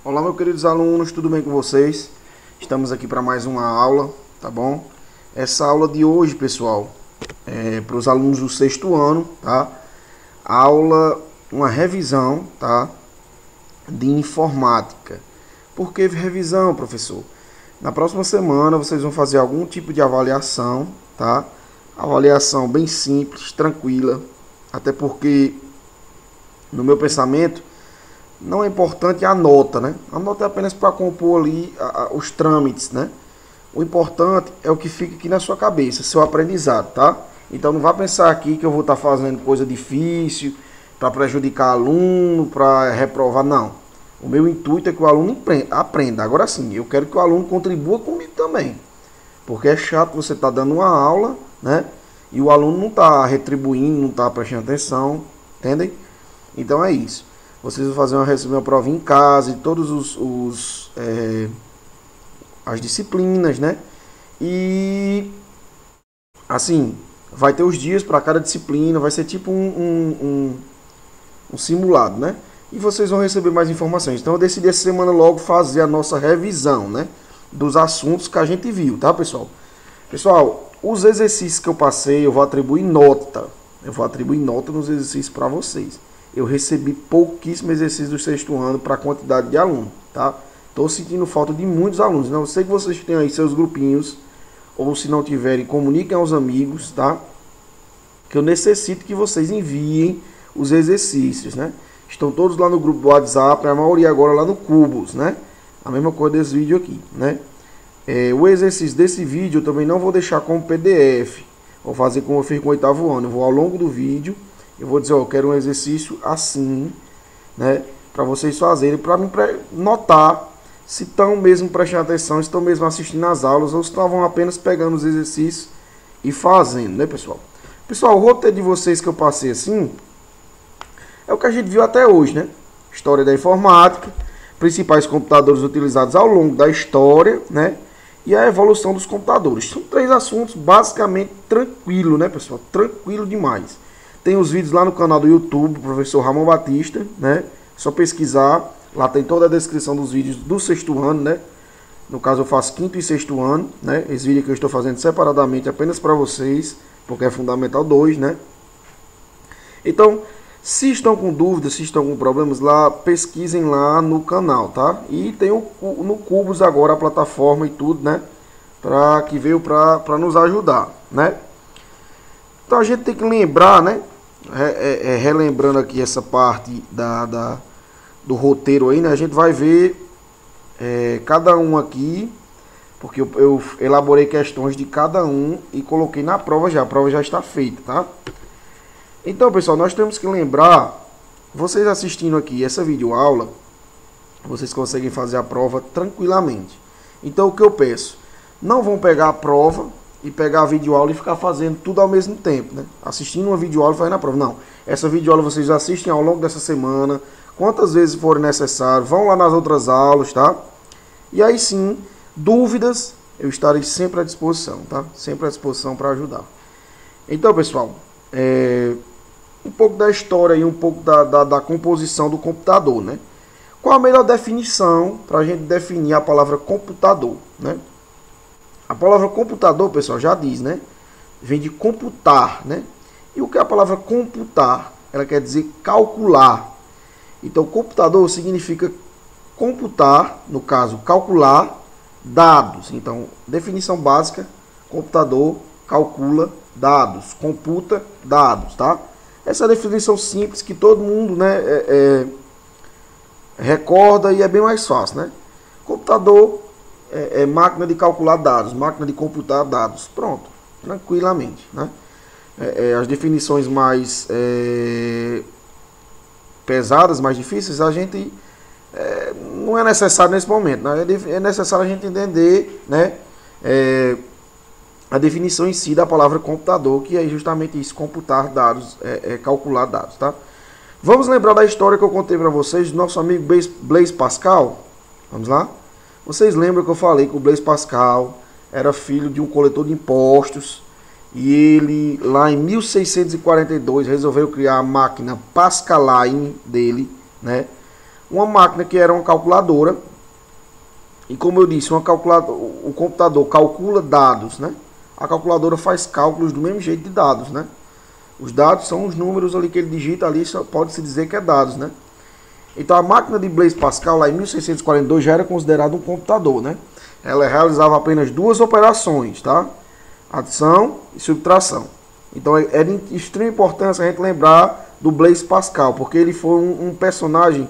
Olá, meus queridos alunos, tudo bem com vocês? Estamos aqui para mais uma aula, tá bom? Essa aula de hoje, pessoal, é para os alunos do sexto ano, tá? Aula, uma revisão, tá? De informática. Por que revisão, professor? Na próxima semana vocês vão fazer algum tipo de avaliação, tá? Avaliação bem simples, tranquila, até porque, no meu pensamento, não é importante a nota, né? A nota é apenas para compor ali os trâmites, né? O importante é o que fica aqui na sua cabeça, seu aprendizado, tá? Então não vá pensar aqui que eu vou estar fazendo coisa difícil para prejudicar aluno, para reprovar, não. O meu intuito é que o aluno aprenda. Agora sim, eu quero que o aluno contribua comigo também. Porque é chato você estar dando uma aula, né? E o aluno não está retribuindo, não está prestando atenção, entendem? Então é isso. Vocês vão receber uma prova em casa de todos as disciplinas, né? E assim, vai ter os dias para cada disciplina, vai ser tipo um simulado, né? E vocês vão receber mais informações. Então eu decidi essa semana logo fazer a nossa revisão, né? Dos assuntos que a gente viu, tá, pessoal? Pessoal, os exercícios que eu passei, eu vou atribuir nota. Eu vou atribuir nota nos exercícios para vocês. Eu recebi pouquíssimos exercícios do sexto ano para a quantidade de alunos, tá? Estou sentindo falta de muitos alunos. Não, eu sei que vocês têm aí seus grupinhos, ou se não tiverem, comuniquem aos amigos, tá? Que eu necessito que vocês enviem os exercícios, né? Estão todos lá no grupo do WhatsApp, a maioria agora lá no Cubos, né? A mesma coisa desse vídeo aqui, né? O exercício desse vídeo eu também não vou deixar como PDF. Vou fazer como eu fiz com o oitavo ano. Eu vou ao longo do vídeo, eu vou dizer, ó, eu quero um exercício assim, né? Para vocês fazerem, para mim notar se estão mesmo prestando atenção, se estão mesmo assistindo às aulas, ou se estavam apenas pegando os exercícios e fazendo, né, pessoal? Pessoal, o roteiro de vocês que eu passei assim, é o que a gente viu até hoje, né? História da informática, principais computadores utilizados ao longo da história, né? E a evolução dos computadores. São 3 assuntos basicamente tranquilo, né, pessoal? Tranquilo demais. Tem os vídeos lá no canal do YouTube, do professor Ramon Batista, né? Só pesquisar, lá tem toda a descrição dos vídeos do sexto ano, né? No caso eu faço quinto e sexto ano, né? Esse vídeo que eu estou fazendo separadamente apenas para vocês, porque é Fundamental 2, né? Então, se estão com dúvidas, se estão com problemas lá, pesquisem lá no canal, tá? E tem no Cubos agora a plataforma e tudo, né? Que veio para nos ajudar, né? Então a gente tem que lembrar, né? Relembrando aqui essa parte do roteiro aí, né? A gente vai ver cada um aqui, porque eu elaborei questões de cada um e coloquei na prova já. A prova já está feita, tá? Então, pessoal, nós temos que lembrar, vocês assistindo aqui essa videoaula, vocês conseguem fazer a prova tranquilamente. Então, o que eu peço? Não vão pegar a prova e pegar a videoaula e ficar fazendo tudo ao mesmo tempo, né? Assistindo uma videoaula e fazendo a prova. Não. Essa videoaula vocês assistem ao longo dessa semana, quantas vezes forem necessário, vão lá nas outras aulas, tá? E aí sim, dúvidas, eu estarei sempre à disposição, tá? Sempre à disposição para ajudar. Então, pessoal, um pouco da história e um pouco da composição do computador, né? Qual a melhor definição para a gente definir a palavra computador, né? A palavra computador, pessoal, já diz, né? Vem de computar, né? E o que é a palavra computar? Ela quer dizer calcular. Então, computador significa computar, no caso, calcular dados. Então, definição básica, computador calcula dados, computa dados, tá? Essa é a definição simples que todo mundo, né, recorda e é bem mais fácil, né? Computador é máquina de calcular dados, máquina de computar dados. Pronto, tranquilamente, né? As definições mais pesadas, mais difíceis, a gente não é necessário nesse momento, né? É necessário a gente entender, né, a definição em si da palavra computador, que é justamente isso, computar dados, calcular dados, tá? Vamos lembrar da história que eu contei para vocês do nosso amigo Blaise Pascal? Vamos lá? Vocês lembram que eu falei que o Blaise Pascal era filho de um coletor de impostos e ele, lá em 1642, resolveu criar a máquina Pascaline dele, né? uma máquina que era uma calculadora. E como eu disse, o computador calcula dados, né? A calculadora faz cálculos do mesmo jeito de dados, né? Os dados são os números ali que ele digita ali, só pode-se dizer que é dados, né? Então a máquina de Blaise Pascal lá em 1642 já era considerada um computador, né? Ela realizava apenas duas operações, tá? Adição e subtração. Então é de extrema importância a gente lembrar do Blaise Pascal, porque ele foi um personagem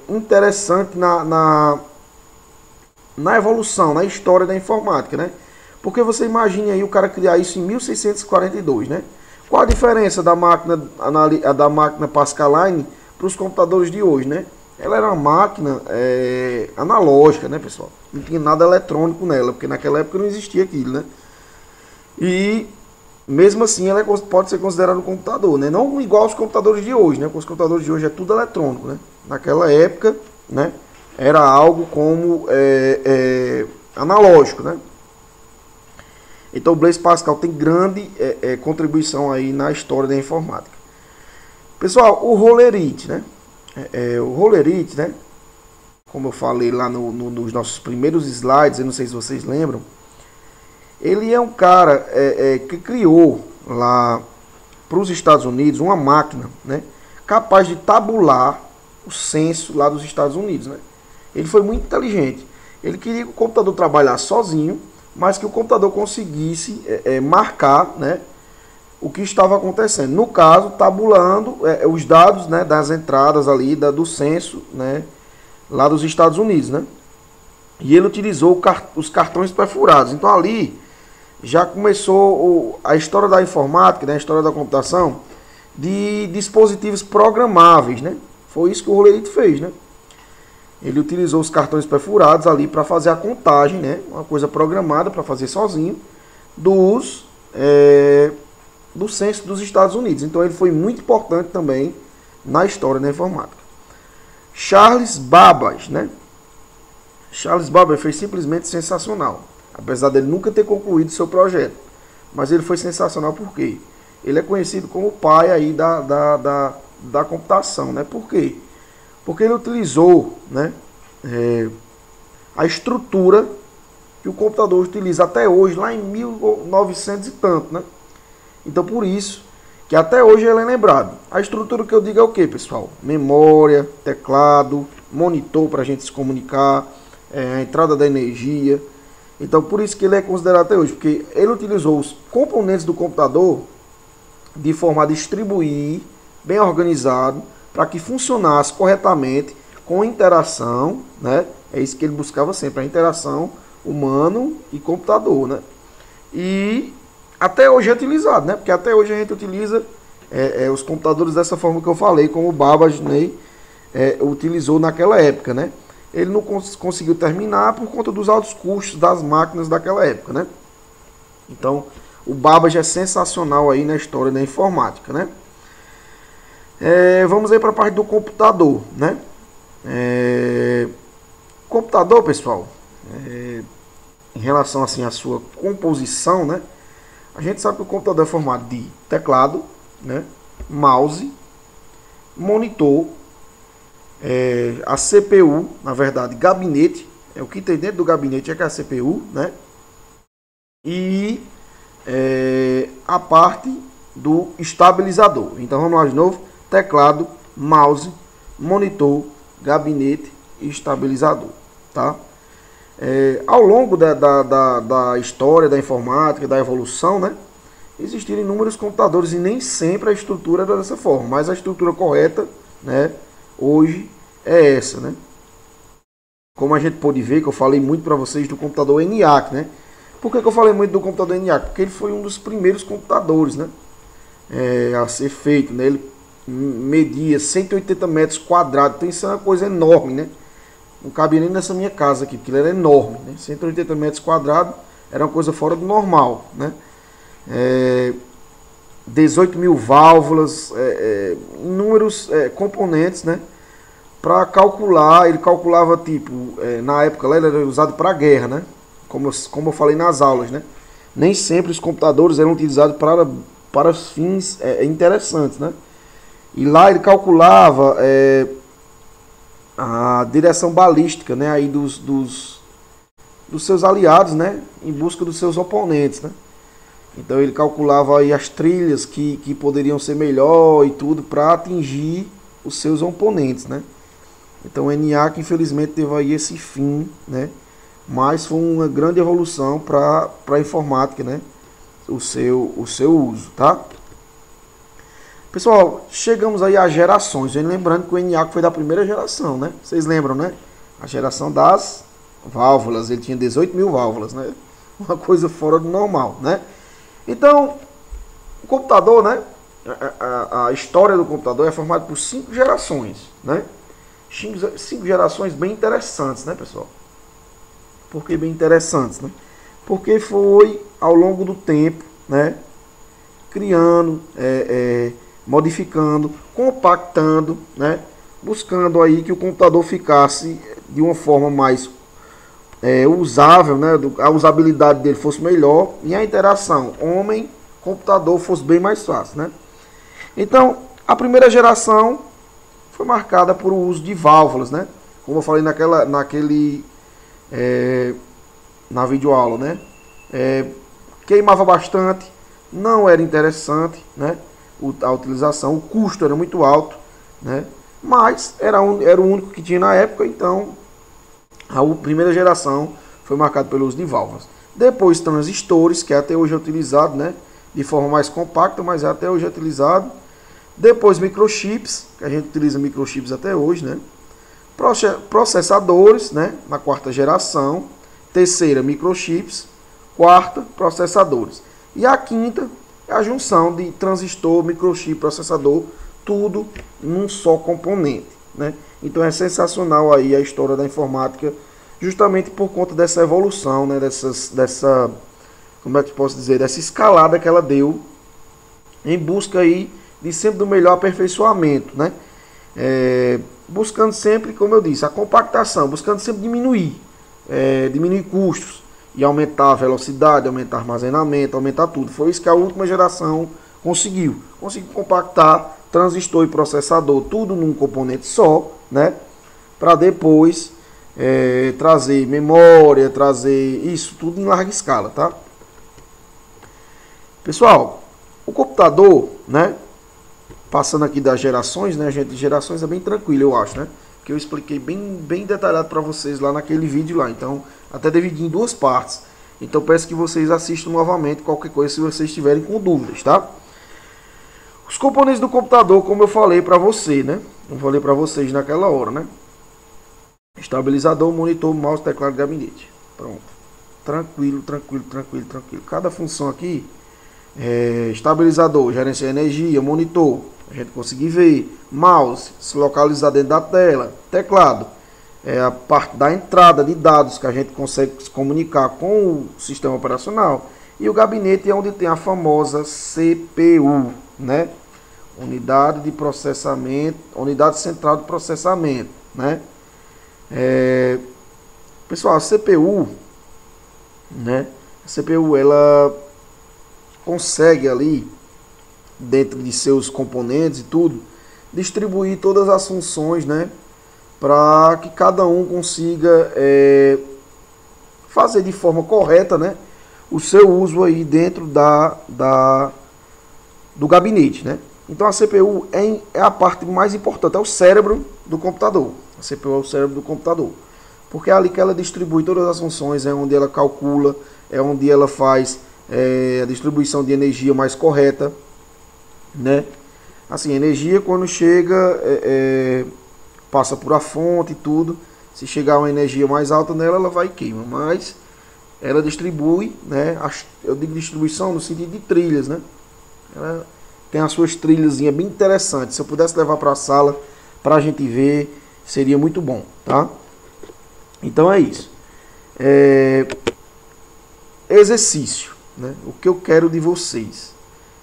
interessante na evolução, na história da informática, né? Porque você imagine aí o cara criar isso em 1642, né? Qual a diferença da máquina Pascaline para os computadores de hoje, né? Ela era uma máquina analógica, né, pessoal? Não tinha nada eletrônico nela, porque naquela época não existia aquilo, né? E mesmo assim ela pode ser considerada um computador, né? Não igual aos computadores de hoje, né? Porque os computadores de hoje é tudo eletrônico, né? Naquela época, né, era algo como analógico, né? Então o Blaise Pascal tem grande contribuição aí na história da informática. Pessoal, o Hollerith, né? O Hollerith, né? Como eu falei lá nos nossos primeiros slides, eu não sei se vocês lembram, ele é um cara que criou lá para os Estados Unidos uma máquina, né, capaz de tabular o censo lá dos Estados Unidos, né? Ele foi muito inteligente. Ele queria que o computador trabalhasse sozinho, mas que o computador conseguisse marcar, né, o que estava acontecendo. No caso, tabulando os dados, né, das entradas ali do censo, né, lá dos Estados Unidos, né? E ele utilizou os cartões perfurados. Então ali já começou a história da informática, né, a história da computação, de dispositivos programáveis, né? Foi isso que o Hollerith fez, né? Ele utilizou os cartões perfurados ali para fazer a contagem, né? Uma coisa programada para fazer sozinho do censo dos Estados Unidos. Então ele foi muito importante também na história da informática. Charles Babbage, né? Charles Babbage foi simplesmente sensacional, apesar dele nunca ter concluído seu projeto. Mas ele foi sensacional porque ele é conhecido como o pai aí da computação, né? Por quê? Porque ele utilizou, né, a estrutura que o computador utiliza até hoje, lá em 1900 e tanto, né? Então por isso que até hoje ele é lembrado. A estrutura que eu digo é o que, pessoal? Memória, teclado, monitor para a gente se comunicar, a entrada da energia. Então por isso que ele é considerado até hoje, porque ele utilizou os componentes do computador de forma a distribuir, bem organizado, para que funcionasse corretamente com interação, né? É isso que ele buscava sempre, a interação humano e computador, né? E até hoje é utilizado, né? Porque até hoje a gente utiliza os computadores dessa forma que eu falei, como o Babbage, né, utilizou naquela época, né? Ele não conseguiu terminar por conta dos altos custos das máquinas daquela época, né? Então, o Babbage é sensacional aí na história da informática, né? Vamos aí para a parte do computador, né? Computador, pessoal, em relação assim à sua composição, né? A gente sabe que o computador é formado de teclado, né, mouse, monitor, a CPU, na verdade, gabinete, o que tem dentro do gabinete é que é a CPU, né? E a parte do estabilizador. Então vamos lá de novo: teclado, mouse, monitor, gabinete e estabilizador, tá? Ao longo da história da informática, da evolução, né, existiram inúmeros computadores e nem sempre a estrutura era dessa forma, mas a estrutura correta, né, hoje é essa, né? Como a gente pode ver, que eu falei muito para vocês do computador ENIAC, né? Por que eu falei muito do computador ENIAC? Porque ele foi um dos primeiros computadores, né, a ser feito, né? Ele media 180 metros quadrados, então isso é uma coisa enorme, né? Não cabia nem nessa minha casa aqui, porque ele era enorme, né? 180 metros quadrados era uma coisa fora do normal, né? 18 mil válvulas, inúmeros componentes, né? Para calcular, ele calculava tipo, na época lá ele era usado para guerra, né? Como eu falei nas aulas, né? Nem sempre os computadores eram utilizados para fins interessantes, né? E lá ele calculava a direção balística, né, aí dos seus aliados, né, em busca dos seus oponentes, né. Então ele calculava aí as trilhas que poderiam ser melhor e tudo para atingir os seus oponentes, né. Então o ENIAC infelizmente teve aí esse fim, né, mas foi uma grande evolução para a informática, né, o seu uso, tá? Pessoal, chegamos aí às gerações, lembrando que o ENIAC foi da primeira geração, né? Vocês lembram, né? A geração das válvulas, ele tinha 18 mil válvulas, né? Uma coisa fora do normal, né? Então, o computador, né? A história do computador é formada por 5 gerações, né? 5 gerações bem interessantes, né, pessoal? Por que bem interessantes, né? Porque foi ao longo do tempo, né? Criando, modificando, compactando, né? Buscando aí que o computador ficasse de uma forma mais usável, né? A usabilidade dele fosse melhor e a interação homem-computador fosse bem mais fácil, né? Então, a primeira geração foi marcada por o uso de válvulas, né? Como eu falei na videoaula, né? Queimava bastante, não era interessante, né? A utilização, o custo era muito alto, né? Mas era o único que tinha na época, então a primeira geração foi marcada pelo uso de válvulas. Depois transistores, que até hoje é utilizado, né? De forma mais compacta, mas até hoje é utilizado. Depois microchips, que a gente utiliza microchips até hoje, né? Processadores, né? Na quarta geração. Terceira, microchips. Quarta, processadores. E a quinta é a junção de transistor, microchip, processador, tudo num só componente, né? Então é sensacional aí a história da informática, justamente por conta dessa evolução, né? Como é que posso dizer, dessa escalada que ela deu em busca aí de sempre do melhor aperfeiçoamento, né? Buscando sempre, como eu disse, a compactação, buscando sempre diminuir custos e aumentar a velocidade, aumentar o armazenamento, aumentar tudo. Foi isso que a última geração conseguiu. Conseguiu compactar transistor e processador, tudo num componente só, né? Para depois trazer memória, trazer isso tudo em larga escala, tá? Pessoal, o computador, né? Passando aqui das gerações, né, gente? Gerações é bem tranquilo, eu acho, né? Que eu expliquei bem detalhado para vocês lá naquele vídeo lá. Então, até dividi em 2 partes. Então, peço que vocês assistam novamente qualquer coisa se vocês estiverem com dúvidas, tá? Os componentes do computador, como eu falei para você, né? Eu falei para vocês naquela hora, né? Estabilizador, monitor, mouse, teclado, gabinete. Pronto. Tranquilo. Cada função aqui, estabilizador, gerenciar energia, monitor, a gente conseguir ver, mouse, se localizar dentro da tela, teclado, a parte da entrada de dados que a gente consegue se comunicar com o sistema operacional, e o gabinete é onde tem a famosa CPU, né? Unidade de processamento, unidade central de processamento, né? Pessoal, a CPU, né? A CPU ela consegue ali, dentro de seus componentes e tudo, distribuir todas as funções, né, para que cada um consiga fazer de forma correta, né, o seu uso aí dentro do gabinete, né. Então a CPU é a parte mais importante, é o cérebro do computador. A CPU é o cérebro do computador, porque é ali que ela distribui todas as funções, é onde ela calcula, é onde ela faz a distribuição de energia mais correta, né? Assim, energia quando chega passa por a fonte e tudo. Se chegar uma energia mais alta nela, ela vai e queima, mas ela distribui, né? Eu digo distribuição no sentido de trilhas, né? Ela tem as suas trilhas bem interessantes. Se eu pudesse levar para a sala para a gente ver, seria muito bom, tá? Então é isso. Exercício, né? O que eu quero de vocês.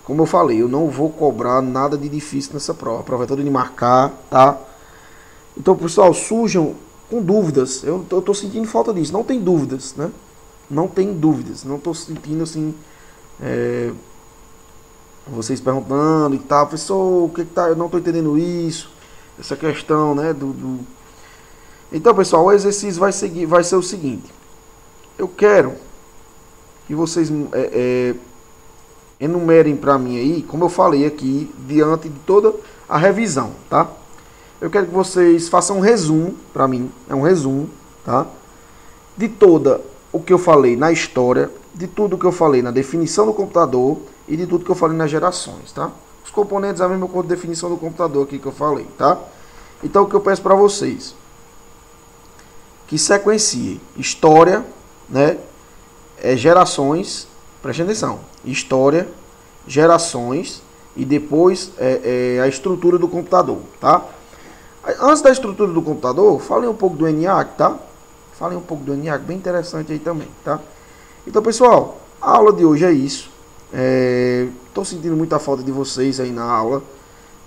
Como eu falei, eu não vou cobrar nada de difícil nessa prova. A prova é toda de marcar, tá? Então, pessoal, surjam com dúvidas. Eu tô sentindo falta disso. Não tem dúvidas, né? Não tem dúvidas. Não tô sentindo assim... vocês perguntando e tal. Professor, o que tá... Eu não tô entendendo isso. Essa questão, né? Então, pessoal, o exercício vai ser o seguinte. Eu quero que vocês enumerem para mim aí, como eu falei aqui, diante de toda a revisão, tá? Eu quero que vocês façam um resumo para mim, é um resumo, tá? De toda o que eu falei na história, de tudo que eu falei na definição do computador e de tudo que eu falei nas gerações, tá? Os componentes é a mesma coisa de definição do computador aqui que eu falei, tá? Então, o que eu peço para vocês? Que sequenciem história, né? Gerações, preste atenção, história, gerações e depois a estrutura do computador, tá? Antes da estrutura do computador, falei um pouco do ENIAC, tá? Falei um pouco do ENIAC, bem interessante aí também, tá? Então, pessoal, a aula de hoje é isso. Estou sentindo muita falta de vocês aí na aula.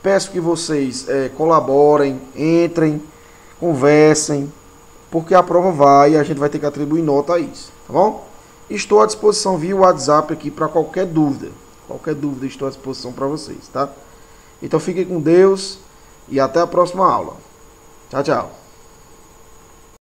Peço que vocês colaborem, entrem, conversem, porque a prova vai e a gente vai ter que atribuir nota a isso, tá bom? Estou à disposição via WhatsApp aqui para qualquer dúvida. Qualquer dúvida estou à disposição para vocês, tá? Então fiquem com Deus e até a próxima aula. Tchau, tchau.